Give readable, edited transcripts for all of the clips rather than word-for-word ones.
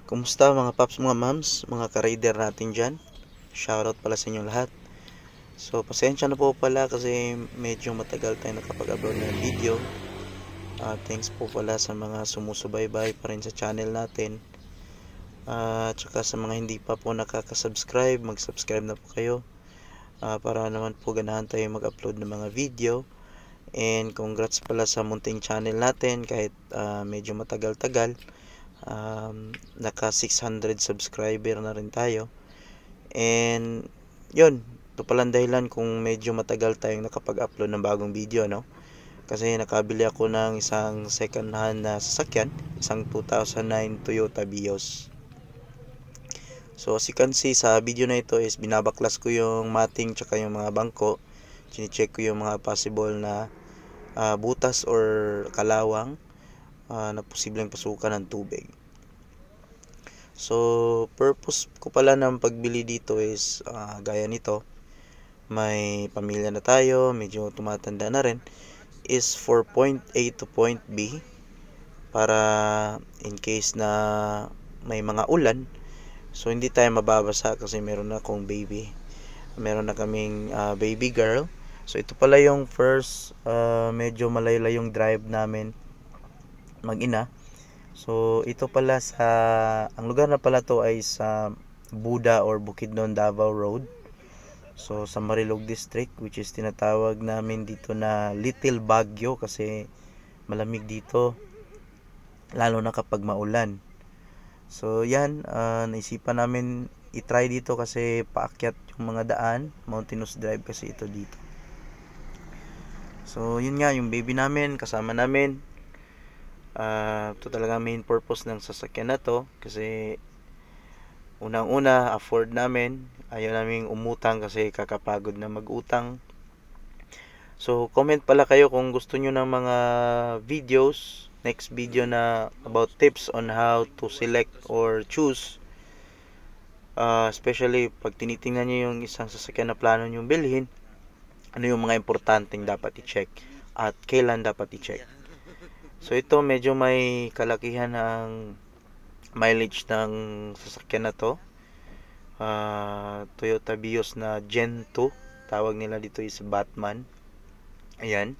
Kumusta mga paps, mga mams, mga ka-raider natin dyan? Shoutout pala sa inyo lahat. So, pasensya na po pala kasi medyo matagal tayo nakapag-upload ng video. Thanks po pala sa mga sumusubaybay pa rin sa channel natin. Tsaka sa mga hindi pa po nakaka-subscribe, mag-subscribe na po kayo. Para naman po ganahan tayo mag-upload ng mga video. And congrats pala sa munting channel natin kahit medyo matagal-tagal. Naka 600 subscriber na rin tayo. And yun, ito palang dahilan kung medyo matagal tayong nakapag-upload ng bagong video, no? Kasi nakabili ako ng isang second hand na sasakyan, isang 2009 Toyota Vios. So as you can see sa video na ito is binabaklas ko yung mating tsaka yung mga bangko. Chine-check ko yung mga possible na butas or kalawang na posibleng pasukan ng tubig. So purpose ko pala ng pagbili dito is gaya nito, may pamilya na tayo, medyo tumatanda na rin, is for point A to point B para in case na may mga ulan, so hindi tayo mababasa kasi meron na akong baby, meron na kaming baby girl. So ito pala yung first medyo malaylay yung drive namin mag-ina. So ito pala ang lugar na pala to ay sa Buda or Bukidnon, Davao Road. So sa Marilog District, which is tinatawag namin dito na Little Baguio kasi malamig dito lalo na kapag maulan. So yan, naisipan namin i-try dito kasi paakyat yung mga daan, mountainous drive kasi ito dito. So yun nga, yung baby namin kasama namin. Ito talaga main purpose ng sasakyan na to kasi unang-una afford namin, ayaw namin umutang kasi kakapagod na mag-utang. So comment pala kayo kung gusto nyo ng mga videos, next video na about tips on how to select or choose, especially pag tinitingnan nyo yung isang sasakyan na plano nyo bilhin, ano yung mga importanteng dapat i-check at kailan dapat i-check. So ito medyo may kalakihan ng mileage ng sasakyan na to. Toyota Vios na Gen 2. Tawag nila dito is Batman. Ayan.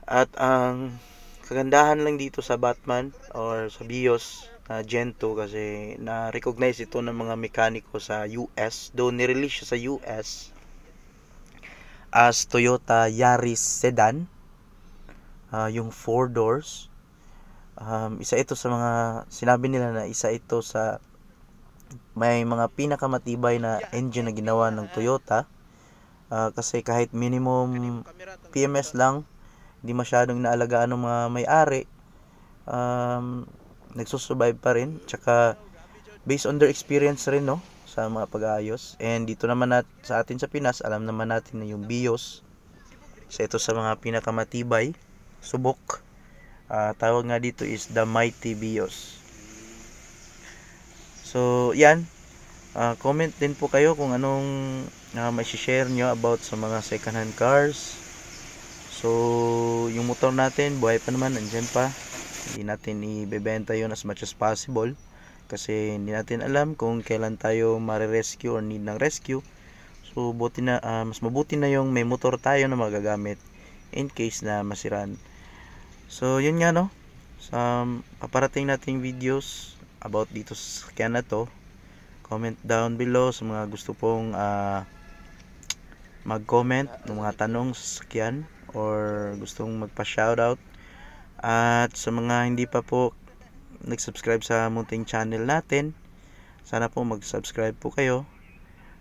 At ang kagandahan lang dito sa Batman or sa Vios na Gen 2 kasi na-recognize ito ng mga mekaniko sa US. Though nirelease siya sa US as Toyota Yaris Sedan. Yung 4 doors, isa ito sa mga sinabi nila na isa ito sa may mga pinakamatibay na engine na ginawa ng Toyota, kasi kahit minimum PMS lang, hindi masyadong naalagaan ng mga may-ari, nagsusurvive pa rin. Tsaka based on their experience rin, no, sa mga pag-aayos. And dito naman sa atin sa Pinas, alam naman natin na yung Vios isa ito sa mga pinakamatibay subok. Tawag nga dito is the Mighty Vios. So yan, comment din po kayo kung anong may share nyo about sa mga second hand cars. So yung motor natin buhay pa naman, andyan pa, hindi natin ibebenta yun as much as possible kasi hindi natin alam kung kailan tayo mare-rescue or need ng rescue. So mas mabuti na yung may motor tayo na magagamit in case na masiran. So yun nga, no, sa paparating nating videos about dito sa sasakyan na to, comment down below sa mga gusto pong mag-comment ng mga tanong sa sasakyan or gustong magpa-shoutout. At sa mga hindi pa po nag-subscribe sa munting channel natin, sana po mag-subscribe po kayo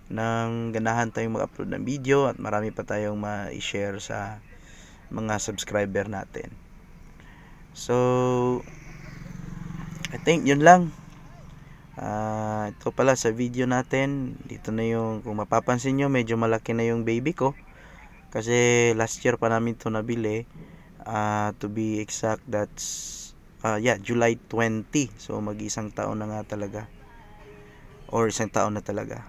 nang ganahan tayong mag-upload ng video at marami pa tayong ma-share sa mga subscriber natin. So I think yun lang. Ito pala sa video natin, dito na yung, kung mapapansin nyo, medyo malaki na yung baby ko kasi last year pa namin ito nabili. To be exact, that's July 20. So mag-isang taon na nga talaga, or isang taon na talaga.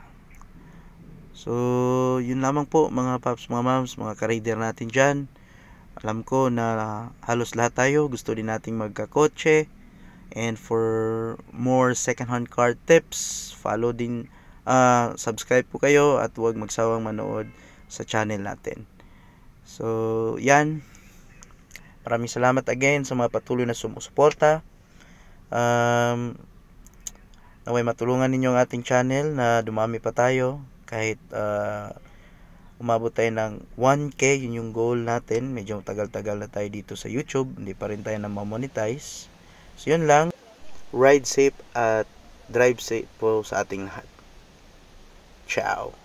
So yun lamang po mga paps, mga moms, mga ka-raider natin dyan. Alam ko na halos lahat tayo gusto din nating magkakotse, And for more second-hand car tips, follow din, subscribe po kayo at huwag magsawang manood sa channel natin. So, yan. Maraming salamat again sa mga patuloy na sumusuporta. Naway matulungan ninyo ang ating channel na dumami pa tayo kahit umabot tayo ng 1K, yun yung goal natin. Medyo tagal-tagal na tayo dito sa YouTube, hindi pa rin tayo na ma-monetize. So yun lang, ride safe at drive safe po sa ating lahat. Ciao!